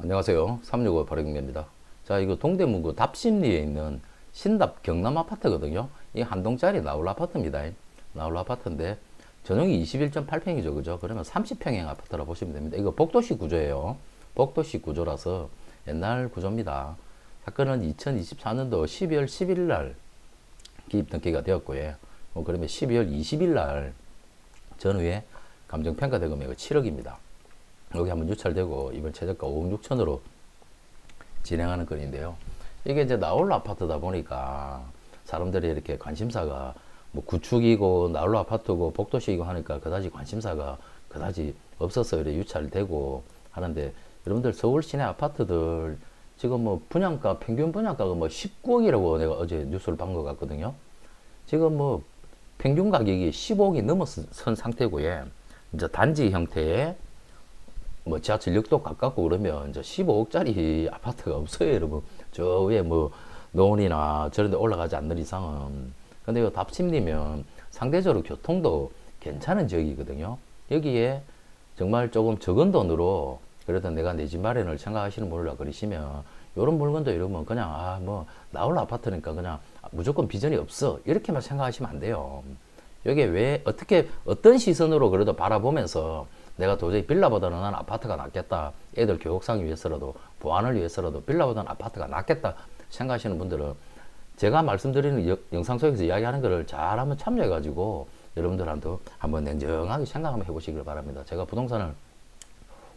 안녕하세요. 365 발행입니다. 자, 이거 동대문구 답심리에 있는 신답 경남 아파트거든요. 이 한 동짜리 나홀 아파트입니다. 나홀 아파트인데 전용이 21.8평이죠. 그죠? 그러면 30평형 아파트라 보시면 됩니다. 이거 복도식 구조예요. 복도식 구조라서 옛날 구조입니다. 사건은 2024년도 12월 11일 날 기입 등기가 되었고요. 그러면 12월 20일 날 전후에 감정평가 대금액은 7억입니다. 여기 한번 유찰되고 이번 최저가 5억 6천으로 진행하는 건인데요. 이게 이제 나홀로 아파트다 보니까 사람들이 이렇게 관심사가 뭐 구축이고 나홀로 아파트고 복도식이고 하니까 그다지 관심사가 그다지 없어서 이렇게 유찰되고 하는데, 여러분들 서울 시내 아파트들 지금 뭐 분양가 평균 분양가가 뭐 19억이라고 내가 어제 뉴스를 본 것 같거든요. 지금 뭐 평균 가격이 15억이 넘어선 상태고요. 이제 단지 형태의 뭐 지하철역도 가깝고 그러면 이제 15억짜리 아파트가 없어요, 여러분. 저 위에 뭐 노원이나 저런 데 올라가지 않는 이상은. 근데 이 답심리면 상대적으로 교통도 괜찮은 지역이거든요. 여기에 정말 조금 적은 돈으로 그래도 내가 내 집 마련을 생각하시는 분이라 그러시면 이런 물건도 이러면 그냥 뭐 나홀로 아파트니까 그냥 무조건 비전이 없어 이렇게만 생각하시면 안 돼요. 여기에 왜 어떻게 어떤 시선으로 그래도 바라보면서 내가 도저히 빌라보다는 난 아파트가 낫겠다, 애들 교육상 위해서라도 보안을 위해서라도 빌라보다는 아파트가 낫겠다 생각하시는 분들은 제가 말씀드리는 영상 속에서 이야기하는 거를 잘 한번 참조해 가지고 여러분들한테 한번 냉정하게 생각 한번 해보시길 바랍니다. 제가 부동산을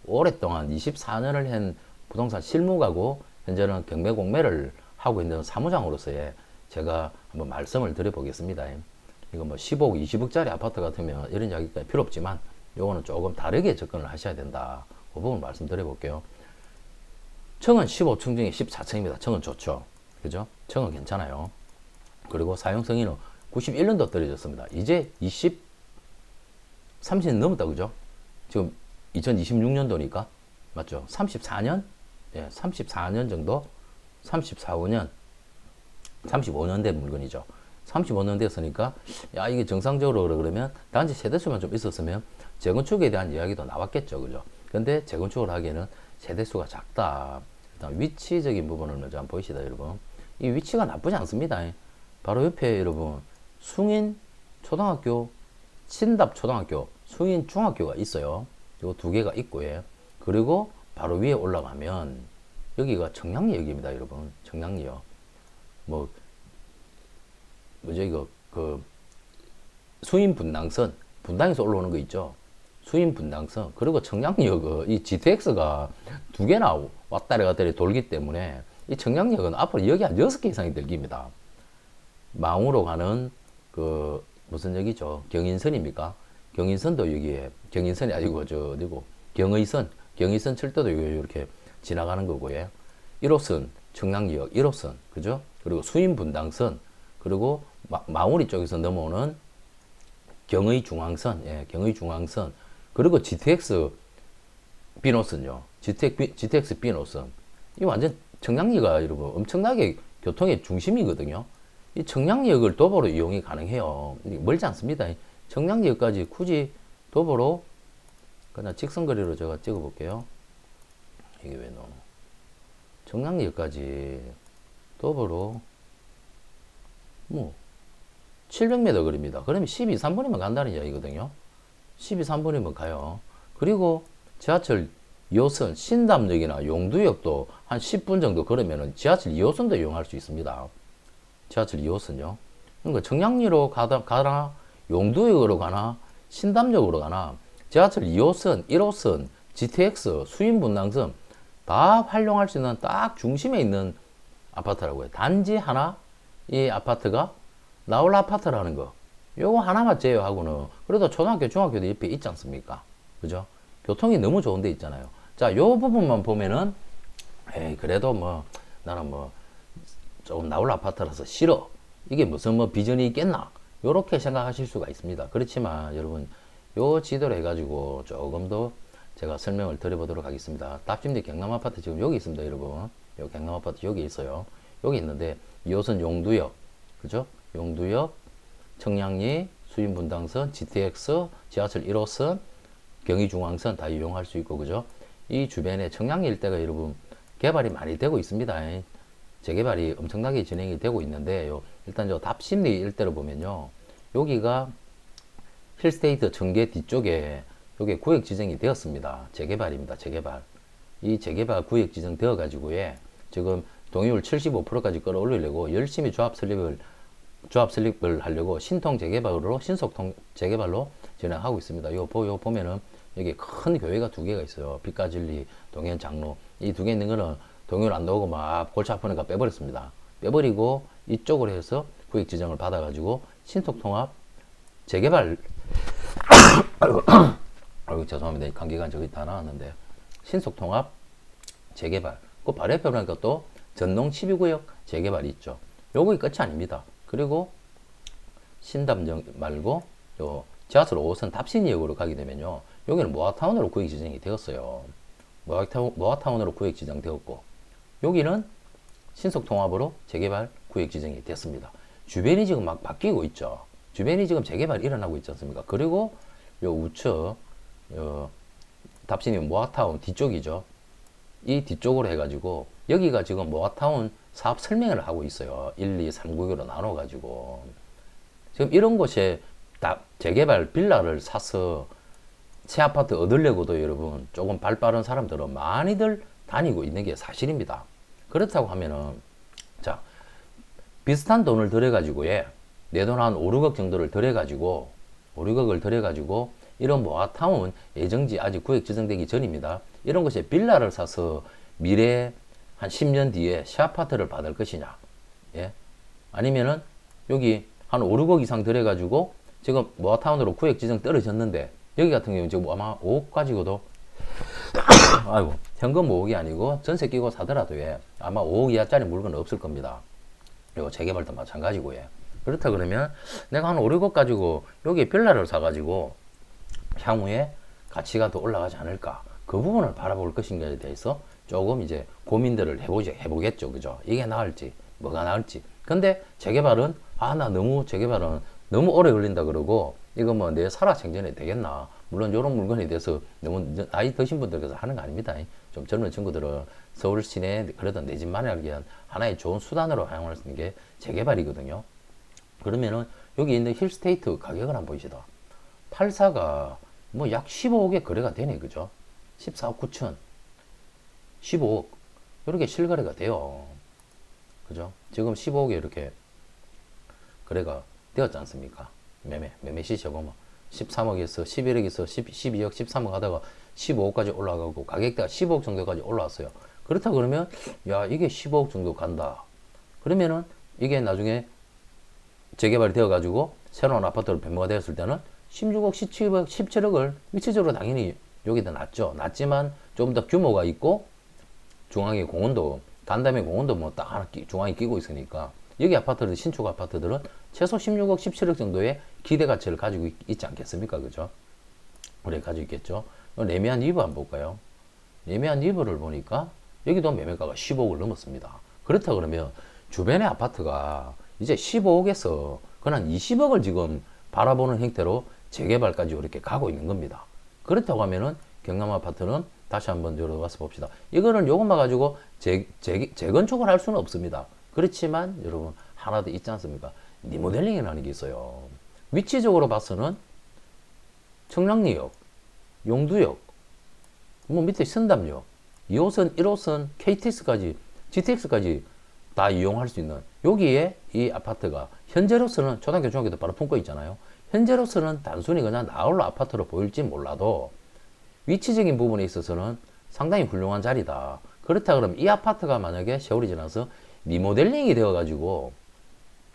오랫동안 24년을 한 부동산 실무가고 현재는 경매 공매를 하고 있는 사무장으로서의 제가 한번 말씀을 드려보겠습니다. 이거 뭐 15억, 20억짜리 아파트 같으면 이런 이야기가 필요 없지만 요거는 조금 다르게 접근을 하셔야 된다. 그 부분 말씀드려 볼게요. 청은 15층 중에 14층입니다. 청은 좋죠. 그죠? 청은 괜찮아요. 그리고 사용승인은 91년도 떨어졌습니다. 이제 30년 넘었다. 그죠? 지금 2026년도니까 맞죠? 34년? 예, 34년 정도? 34, 5년? 35년 된 물건이죠. 35년 됐으니까 야 이게 정상적으로 그러면 단지 세대수만 좀 있었으면 재건축에 대한 이야기도 나왔겠죠. 그죠? 근데 재건축을 하기에는 세대수가 작다. 일단 위치적인 부분을 먼저 한번 보이시다 여러분. 이 위치가 나쁘지 않습니다. 바로 옆에 여러분 숭인 초등학교, 신답 초등학교, 숭인 중학교가 있어요. 요 두 개가 있고요. 그리고 바로 위에 올라가면 여기가 청량리역입니다 여러분. 청량리역. 뭐죠 이거 그 수인 분당선, 분당에서 올라오는 거 있죠. 수인 분당선. 그리고 청량리역 이 GTX가 두 개나 왔다리 갔다리 돌기 때문에 이 청량리역은 앞으로 역이 한 6개 이상이 들깁니다. 망우로 가는 그 무슨 역이죠? 경인선입니까? 경인선도 여기에 경인선이 아니고 저 어디고 경의선 철도도 이렇게 지나가는 거고요. 1호선 청량리역 1호선 그죠? 그리고 수인 분당선, 그리고 마무리 쪽에서 넘어오는 경의중앙선, 예, 경의중앙선, 그리고 GTX 비노선요. GTX 비노선. 이 완전 청량리가 여러분 엄청나게 교통의 중심이거든요. 이 청량리역을 도보로 이용이 가능해요. 멀지 않습니다. 청량리역까지 굳이 도보로 그냥 직선거리로 제가 찍어 볼게요. 이게 왜 나오노? 청량리역까지 도보로 뭐 700m 거리입니다. 그러면 12, 3분이면 간다는 이야기거든요. 12, 3분이면 가요. 그리고 지하철 2호선 신담역이나 용두역도 한 10분 정도 걸으면 지하철 2호선도 이용할 수 있습니다. 지하철 2호선요. 그러니까 청량리로 가나 용두역으로 가나 신담역으로 가나 지하철 2호선, 1호선, GTX, 수인분당선 다 활용할 수 있는 딱 중심에 있는 아파트라고요. 단지 하나 이 아파트가 나홀 아파트라는 거, 요거 하나만 제외하고는 그래도 초등학교, 중학교도 옆에 있지 않습니까? 그죠? 교통이 너무 좋은 데 있잖아요. 자, 요 부분만 보면은 에이 그래도 뭐 나는 뭐 조금 나홀 아파트라서 싫어, 이게 무슨 뭐 비전이 있겠나, 요렇게 생각하실 수가 있습니다. 그렇지만 여러분 요 지도로 해가지고 조금 더 제가 설명을 드려보도록 하겠습니다. 답심리 경남 아파트 지금 여기 있습니다 여러분. 요 경남 아파트 여기 있어요. 여기 있는데 2호선 용두역, 그죠? 용두역, 청량리, 수인분당선, GTX, 지하철 1호선, 경의중앙선 다 이용할 수 있고, 그죠? 이 주변에 청량리 일대가 여러분 개발이 많이 되고 있습니다. 재개발이 엄청나게 진행이 되고 있는데요. 일단 저 답심리 일대를 보면요. 여기가 힐스테이트 청계 뒤쪽에 여기 구역 지정이 되었습니다. 재개발입니다. 재개발. 이 재개발 구역 지정 되어 가지고 지금 동의율 75%까지 끌어올리려고 열심히 조합 설립을 하려고 신통 재개발로 신속통 재개발로 진행하고 있습니다. 요 보면은 여기 큰 교회가 두 개가 있어요. 빛가진리, 동현 장로. 이 두 개 있는 거는 동의율 안 나오고 막 골치 아프니까 빼버렸습니다. 빼버리고 이쪽으로 해서 구역 지정을 받아가지고 신속통합 재개발 아이고 죄송합니다. 감기가 저기 다 나왔는데 신속통합 재개발 그 바로 옆에 보니까 또 전농 12구역 재개발이 있죠. 요거 끝이 아닙니다. 그리고 신담정 말고 요 지하철 5호선 답신역으로 가게 되면요. 여기는 모아타운으로 구역 지정이 되었어요. 모아타운으로 구역 지정되었고 여기는 신속통합으로 재개발 구역 지정이 됐습니다. 주변이 지금 막 바뀌고 있죠. 주변이 지금 재개발이 일어나고 있지 않습니까? 그리고 요 우측 답신이 모아타운 뒤쪽이죠. 이 뒤쪽으로 해가지고 여기가 지금 모아타운 사업 설명을 하고 있어요. 1, 2, 3 구역으로 나눠가지고 지금 이런 곳에 재개발 빌라를 사서 새 아파트 얻으려고도 여러분 조금 발 빠른 사람들은 많이들 다니고 있는 게 사실입니다. 그렇다고 하면은 자 비슷한 돈을 들여가지고 내 돈 한 5, 6억 정도를 들여가지고 5, 6억을 들여가지고 이런 모아타운 예정지 아직 구역 지정되기 전입니다. 이런 곳에 빌라를 사서 미래 한 10년 뒤에 새 아파트를 받을 것이냐, 아니면은 여기 한 5, 6억 이상 들여가지고 지금 모아타운으로 구역 지정 떨어졌는데 여기 같은 경우는 지금 아마 5억 가지고도 아이고 현금 5억이 아니고 전세 끼고 사더라도 아마 5억 이하짜리 물건은 없을 겁니다. 그리고 재개발도 마찬가지고 그렇다 그러면 내가 한 5, 6억 가지고 여기 빌라를 사가지고 향후에 가치가 더 올라가지 않을까 그 부분을 바라볼 것인가에 대해서 조금 이제 고민들을 해보겠죠. 그죠? 이게 나을지 뭐가 나을지. 근데 재개발은 나 너무 재개발은 너무 오래 걸린다 그러고 이거 뭐 내 살아생전에 되겠나. 물론 이런 물건에 대해서 너무 나이 드신 분들께서 하는 거 아닙니다. 좀 젊은 친구들은 서울 시내에 그래도 내 집 마련하기 위한 하나의 좋은 수단으로 사용할 수 있는 게 재개발이거든요. 그러면은 여기 있는 힐스테이트 가격을 한번 보시다. 84가 뭐 약 15억에 거래가 되네. 그죠? 14억 9천 15억 이렇게 실거래가 돼요. 그죠? 지금 15억에 이렇게 거래가 되었지 않습니까? 매매 시세보면 13억에서 11억에서 12억 13억 하다가 15억까지 올라가고 가격대가 15억 정도까지 올라왔어요. 그렇다 그러면 이게 15억 정도 간다. 그러면은 이게 나중에 재개발이 되어 가지고 새로운 아파트로 변모가 되었을 때는 16억 17억 17억을 위치적으로 당연히 여기다 놨죠. 놨지만 좀 더 규모가 있고 중앙에 공원도 간담회 공원도 뭐 딱 하나 중앙에 끼고 있으니까 여기 아파트들 신축 아파트들은 최소 16억 17억 정도의 기대 가치를 가지고 있지 않겠습니까? 그죠? 그래 가지고 있겠죠. 레미안 리버 한번 볼까요? 레미안 리버를 보니까 여기도 매매가가 15억을 넘었습니다. 그렇다 그러면 주변의 아파트가 이제 15억에서 그냥 20억을 지금 바라보는 형태로 재개발까지 이렇게 가고 있는 겁니다. 그렇다고 하면은 경남 아파트는 다시 한번 열어봐서 봅시다. 이거는 요것만 가지고 재건축을 할 수는 없습니다. 그렇지만 여러분 하나 더 있지 않습니까? 리모델링이라는 게 있어요. 위치적으로 봐서는 청량리역, 용두역, 뭐 밑에 선담역, 2호선, 1호선, KTX까지, GTX까지 다 이용할 수 있는 여기에 이 아파트가 현재로서는 초등학교, 중학교도 바로 품고 있잖아요. 현재로서는 단순히 그냥 나홀로 아파트로 보일지 몰라도 위치적인 부분에 있어서는 상당히 훌륭한 자리다. 그렇다 그러면 이 아파트가 만약에 세월이 지나서 리모델링이 되어가지고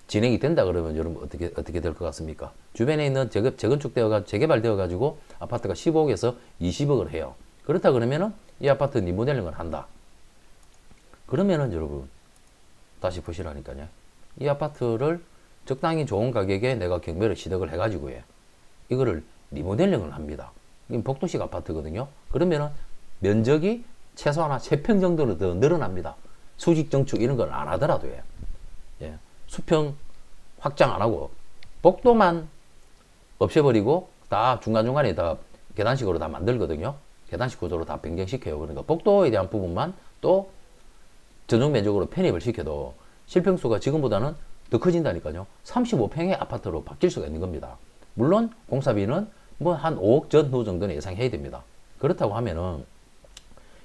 진행이 된다 그러면 여러분 어떻게 될 것 같습니까? 주변에 있는 재개발되어가지고 아파트가 15억에서 20억을 해요. 그렇다 그러면은 이 아파트 리모델링을 한다. 그러면은 여러분 다시 보시라니까요. 이 아파트를 적당히 좋은 가격에 내가 경매를 취득을 해가지고 이거를 리모델링을 합니다. 이건 복도식 아파트거든요. 그러면은 면적이 최소한 3평 정도는 더 늘어납니다. 수직 정축 이런 걸 안 하더라도 수평 확장 안 하고 복도만 없애버리고 다 중간중간에 다 계단식으로 다 만들거든요. 계단식 구조로 다 변경시켜요. 그러니까 복도에 대한 부분만 또 전용 면적으로 편입을 시켜도 실평수가 지금보다는 더 커진다니까요. 35평의 아파트로 바뀔 수가 있는 겁니다. 물론 공사비는 뭐 한 5억 전후 정도는 예상해야 됩니다. 그렇다고 하면은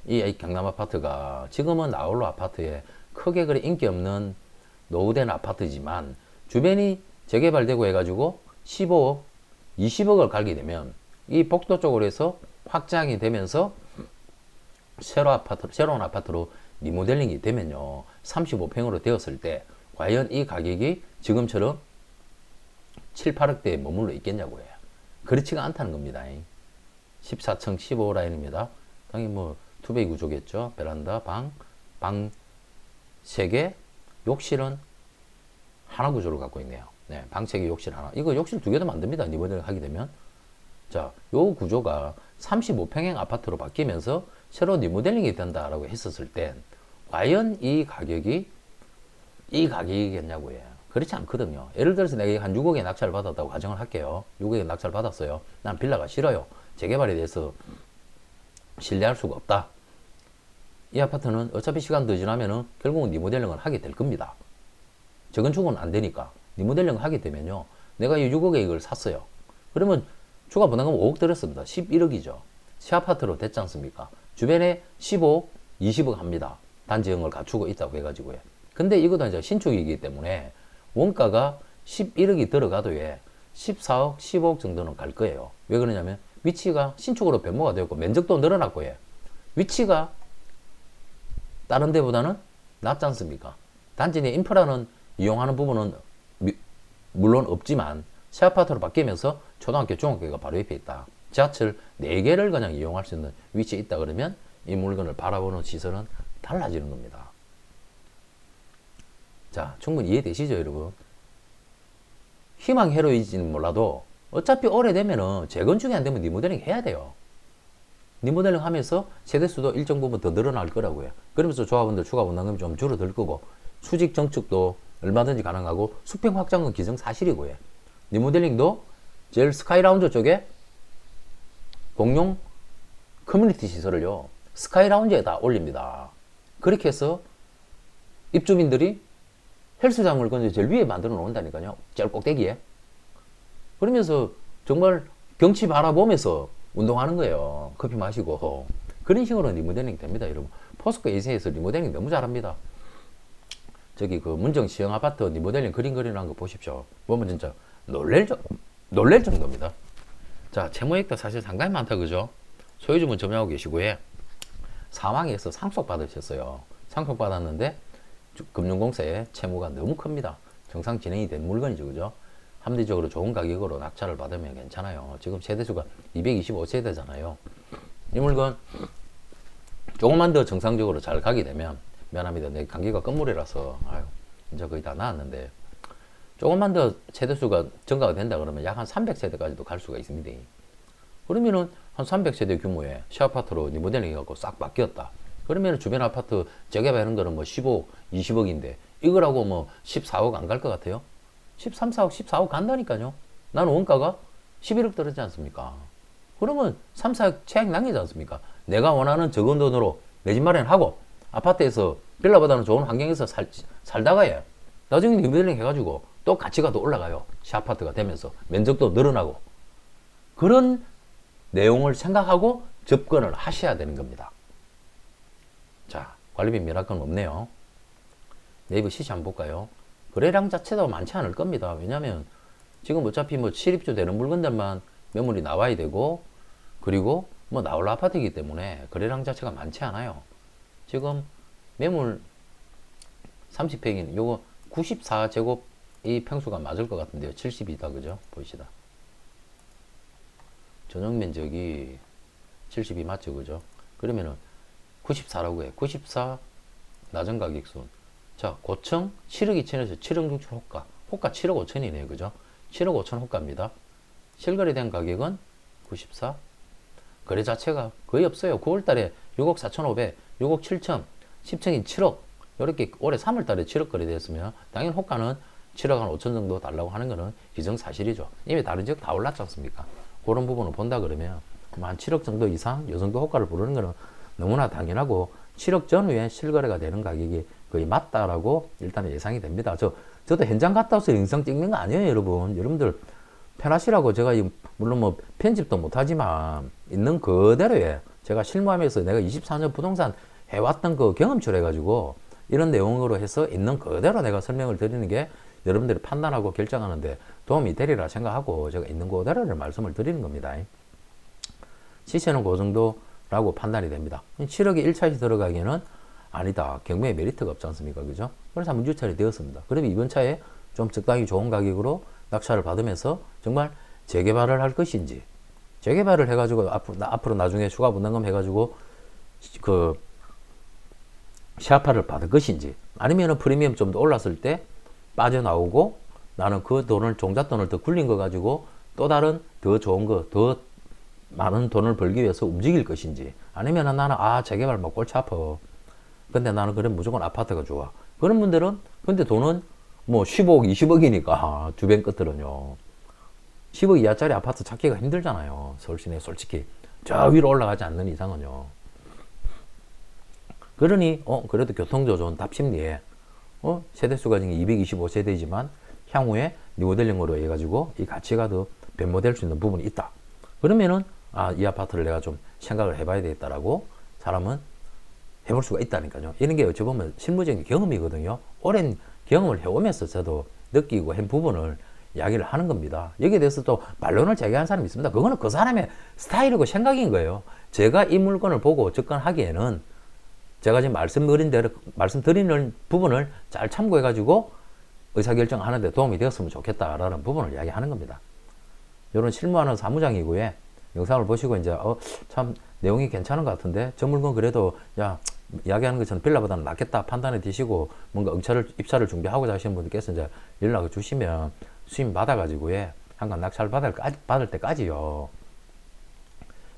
이 경남 아파트가 지금은 나홀로 아파트에 크게 그리 인기 없는 노후된 아파트지만 주변이 재개발되고 해가지고 15억, 20억을 갈게 되면 이 복도 쪽으로 해서 확장이 되면서 새로운 아파트로 리모델링이 되면요. 35평으로 되었을 때 과연 이 가격이 지금처럼 7, 8억대에 머물러 있겠냐고 해요. 그렇지가 않다는 겁니다. 14층 15라인입니다. 당연히 뭐 투베이 구조겠죠. 베란다, 방 3개, 욕실은 하나 구조를 갖고 있네요. 네, 방 3개, 욕실 하나. 이거 욕실 2개도 만듭니다. 리모델링 하게 되면. 자, 요 구조가 35평형 아파트로 바뀌면서 새로 리모델링이 된다라고 했었을 땐 과연 이 가격이겠냐고 해요. 그렇지 않거든요. 예를 들어서 내가 한 6억에 낙찰을 받았다고 가정을 할게요. 6억에 낙찰을 받았어요. 난 빌라가 싫어요. 재개발에 대해서 신뢰할 수가 없다. 이 아파트는 어차피 시간 더 지나면은 결국은 리모델링을 하게 될 겁니다. 재건축은 안 되니까. 리모델링을 하게 되면요. 내가 이 6억에 이걸 샀어요. 그러면 추가 부담금 5억 들었습니다. 11억이죠. 새 아파트로 됐지 않습니까? 주변에 15억, 20억 합니다. 단지형을 갖추고 있다고 해가지고요. 근데 이것도 이제 신축이기 때문에 원가가 11억이 들어가도 14억, 15억 정도는 갈 거예요. 왜 그러냐면 위치가 신축으로 변모가 되었고 면적도 늘어났고 위치가 다른 데보다는 낫지 않습니까? 단지 내 인프라는 이용하는 부분은 물론 없지만 새 아파트로 바뀌면서 초등학교, 중학교가 바로 옆에 있다. 지하철 4개를 그냥 이용할 수 있는 위치에 있다 그러면 이 물건을 바라보는 시선은 달라지는 겁니다. 자, 충분히 이해되시죠, 여러분? 희망회로이지는 몰라도 어차피 오래되면은 재건축이 안 되면 리모델링 해야 돼요. 리모델링 하면서 세대수도 일정 부분 더 늘어날 거라고요. 그러면서 조합원들 추가 분담금이 좀 줄어들 거고 수직 정축도 얼마든지 가능하고 수평 확장은 기정사실이고요. 리모델링도 제일 스카이라운저 쪽에 공용 커뮤니티 시설을요. 스카이라운저에다 올립니다. 그렇게 해서 입주민들이 헬스장을 건져 제일 위에 만들어 놓는다니까요. 제일 꼭대기에. 그러면서 정말 경치 바라보면서 운동하는 거예요. 커피 마시고. 그런 식으로 리모델링 됩니다, 여러분. 포스코 에이세에서 리모델링 너무 잘합니다. 저기 그 문정 시형 아파트 리모델링 그림 그리는 거 보십시오. 보면 진짜 놀랄 정도입니다. 자, 채무액도 사실 상당히 많다, 그죠? 소유주분 점유하고 계시고요. 사망해서 상속 받으셨어요. 상속 받았는데 금융공사에 채무가 너무 큽니다. 정상 진행이 된 물건이죠, 그죠? 합리적으로 좋은 가격으로 낙찰을 받으면 괜찮아요. 지금 세대수가 225세대잖아요. 이 물건 조금만 더 정상적으로 잘 가게 되면 미안합니다. 내 감기가 끝물이라서 아유, 이제 거의 다 나았는데 조금만 더 세대수가 증가가 된다 그러면 약 한 300세대까지도 갈 수가 있습니다. 그러면은 한 300세대 규모의 시아파트로 리모델링 해갖고 싹 바뀌었다. 그러면 주변 아파트 재개발하는 거는 뭐 15억, 20억인데 이거라고 뭐 14억 안 갈 것 같아요? 13, 4억, 14억 간다니까요. 나는 원가가 11억 들었지 않습니까? 그러면 3, 4억 최악 남기지 않습니까? 내가 원하는 적은 돈으로 내 집 마련하고 아파트에서 빌라보다는 좋은 환경에서 살다가 나중에 리모델링 해가지고 또 가치가 더 올라가요. 시아파트가 되면서 면적도 늘어나고 그런 내용을 생각하고 접근을 하셔야 되는 겁니다. 자, 관리비 미락은 없네요. 네이버 시시 한번 볼까요? 거래량 자체도 많지 않을 겁니다. 왜냐면 지금 어차피 뭐 실입주 되는 물건들만 매물이 나와야 되고 그리고 뭐 나홀로 아파트이기 때문에 거래량 자체가 많지 않아요. 지금 매물 30평인 요거 94제곱 이 평수가 맞을 것 같은데요. 72다 그죠? 보이시다. 전용 면적이 72 맞죠, 그죠? 그러면은 94라고 해. 94 낮은 가격순. 자, 고층 7억 2천에서 7억 6천 호가. 호가 7억 5천이네요, 그죠? 7억 5천 호가입니다. 실거래된 가격은 94. 거래 자체가 거의 없어요. 9월달에 6억 4천5백, 6억 7천, 10층인 7억. 이렇게 올해 3월달에 7억 거래됐으면 당연히 호가는 7억 한 5천 정도 달라고 하는 거는 기정사실이죠. 이미 다른 지역 다 올랐지 않습니까? 그런 부분을 본다 그러면 한 7억 정도 이상 이 정도 호가를 부르는 거는 너무나 당연하고 7억 전후에 실거래가 되는 가격이 거의 맞다라고 일단 예상이 됩니다. 저도 현장 갔다 와서 영상 찍는 거 아니에요, 여러분. 여러분들 편하시라고 제가 물론 뭐 편집도 못하지만 있는 그대로에 제가 실무하면서 내가 24년 부동산 해왔던 그 경험치를 해가지고 이런 내용으로 해서 있는 그대로 내가 설명을 드리는 게 여러분들이 판단하고 결정하는데 도움이 되리라 생각하고 제가 있는 그대로를 말씀을 드리는 겁니다. 시세는 그 정도라고 판단이 됩니다. 7억이 1차시 들어가기에는 아니다. 경매에 메리트가 없지 않습니까? 그죠? 그래서 한번 유찰이 되었습니다. 그러면 이번 차에 좀 적당히 좋은 가격으로 낙찰을 받으면서 정말 재개발을 할 것인지, 재개발을 해가지고 앞으로 나중에 추가 분담금 해가지고 그 시아파를 받을 것인지, 아니면은 프리미엄 좀 더 올랐을 때 빠져나오고 나는 그 돈을 종잣돈을 더 굴린 거 가지고 또 다른 더 좋은 거, 더 많은 돈을 벌기 위해서 움직일 것인지, 아니면은 나는 재개발 뭐 골치 아파. 근데 나는 그래 무조건 아파트가 좋아. 그런 분들은 근데 돈은 뭐 10억, 20억이니까 주변 것들은요. 10억 이하짜리 아파트 찾기가 힘들잖아요. 서울 시내 솔직히 저 위로 올라가지 않는 이상은요. 그러니 그래도 교통도 좋은 답심리에 세대수가 지금 225세대이지만 향후에 리모델링으로 해가지고 이 가치가 더 변모될 수 있는 부분이 있다. 그러면은 이 아파트를 내가 좀 생각을 해봐야 되겠다라고 사람은 해볼 수가 있다니까요. 이런 게 어찌 보면 실무적인 경험이거든요. 오랜 경험을 해오면서 저도 느끼고 한 부분을 이야기를 하는 겁니다. 여기에 대해서 또 반론을 제기한 사람이 있습니다. 그거는 그 사람의 스타일이고 생각인 거예요. 제가 이 물건을 보고 접근하기에는 제가 지금 말씀드리는 부분을 잘 참고해가지고 의사결정하는데 도움이 되었으면 좋겠다라는 부분을 이야기하는 겁니다. 이런 실무하는 사무장이고요. 영상을 보시고 이제 참 내용이 괜찮은 것 같은데 저 물건 그래도 이야기하는 것처럼 빌라보다는 낫겠다 판단해 드시고 뭔가 입찰을 준비하고자 하시는 분들께서 이제 연락을 주시면 수임 받아가지고요. 한간 낙찰 받을 때까지요.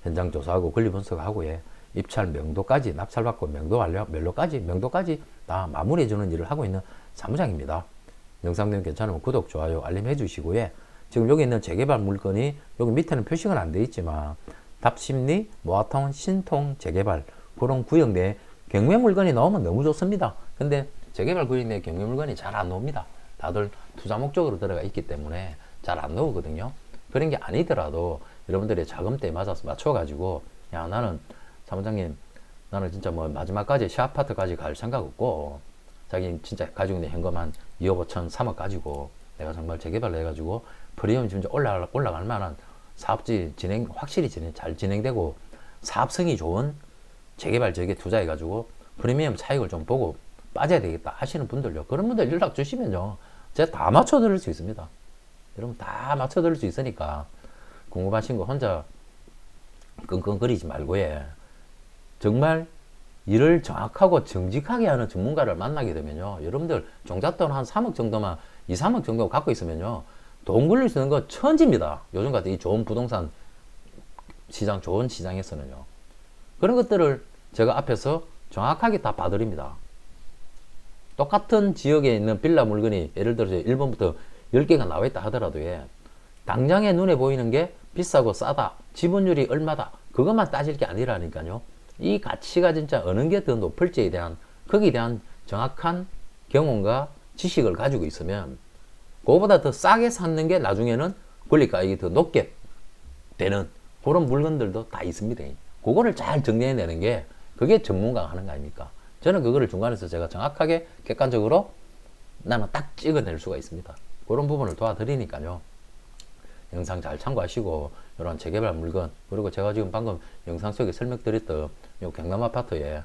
현장 조사하고 권리 분석하고요. 입찰 명도까지 낙찰받고 명도까지 다 마무리해 주는 일을 하고 있는 사무장입니다. 영상 내용 괜찮으면 구독, 좋아요, 알림 해주시고요. 지금 여기 있는 재개발 물건이 여기 밑에는 표시가 안 돼 있지만 답심리, 모아타운, 신통, 재개발 그런 구역 내에 경매 물건이 나오면 너무 좋습니다. 근데 재개발 구역 내에 경매 물건이 잘 안 나옵니다. 다들 투자 목적으로 들어가 있기 때문에 잘 안 나오거든요. 그런 게 아니더라도 여러분들의 자금대에 맞춰가지고 나는 사무장님 나는 진짜 뭐 마지막까지 시아파트까지 갈 생각 없고 자기 진짜 가지고 있는 현금 한 2억 5천 3억 가지고 내가 정말 재개발을 해가지고 프리미엄 진짜 올라갈 만한 사업지 확실히 잘 진행되고 사업성이 좋은 재개발 지역에 투자해가지고 프리미엄 차익을 좀 보고 빠져야 되겠다 하시는 분들요. 그런 분들 연락 주시면요. 제가 다 맞춰드릴 수 있습니다. 여러분 다 맞춰드릴 수 있으니까 궁금하신 거 혼자 끙끙거리지 말고요. 정말 일을 정확하고 정직하게 하는 전문가를 만나게 되면요. 여러분들 종잣돈 한 3억 정도만 2, 3억 정도 갖고 있으면요. 돈 굴릴 수 있는 거 천지입니다. 요즘 같은 이 좋은 부동산 시장, 좋은 시장에서는요. 그런 것들을 제가 앞에서 정확하게 다 봐드립니다. 똑같은 지역에 있는 빌라 물건이 예를 들어서 1번부터 10개가 나와 있다 하더라도 당장에 눈에 보이는 게 비싸고 싸다, 지분율이 얼마다 그것만 따질 게 아니라니까요. 이 가치가 진짜 어느 게 더 높을지에 대한 거기에 대한 정확한 경험과 지식을 가지고 있으면 그거보다 더 싸게 샀는 게 나중에는 권리가액이 더 높게 되는 그런 물건들도 다 있습니다. 그거를 잘 정리해내는 게 그게 전문가가 하는 거 아닙니까? 저는 그거를 중간에서 제가 정확하게 객관적으로 나는 딱 찍어낼 수가 있습니다. 그런 부분을 도와드리니까요. 영상 잘 참고하시고 이런 재개발 물건 그리고 제가 지금 방금 영상 속에 설명드렸던 요 경남 아파트에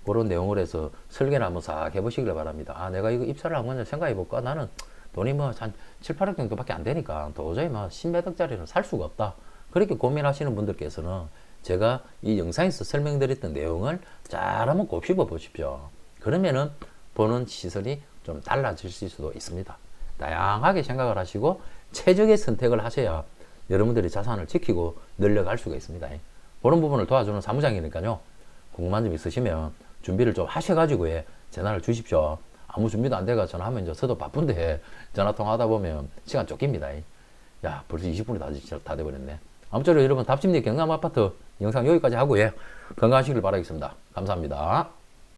그런 내용을 해서 설계를 한번 싹 해보시길 바랍니다. 내가 이거 입찰을 한번 생각해 볼까? 나는 돈이 뭐 한 7, 8억 정도밖에 안 되니까 도저히 뭐 10몇 억짜리는 살 수가 없다. 그렇게 고민하시는 분들께서는 제가 이 영상에서 설명드렸던 내용을 잘 한번 곱씹어 보십시오. 그러면은 보는 시선이 좀 달라질 수도 있습니다. 다양하게 생각을 하시고 최적의 선택을 하셔야 여러분들이 자산을 지키고 늘려갈 수가 있습니다. 그런 부분을 도와주는 사무장이니까요. 궁금한 점 있으시면 준비를 좀 하셔가지고 전화를 주십시오. 아무 준비도 안 돼가 전화하면 이제 저도 바쁜데 전화 통화하다 보면 시간 쫓깁니다. 야, 벌써 20분이 다 돼버렸네. 아무쪼록 여러분 답심리 경남 아파트 영상 여기까지 하고요. 건강하시길 바라겠습니다. 감사합니다.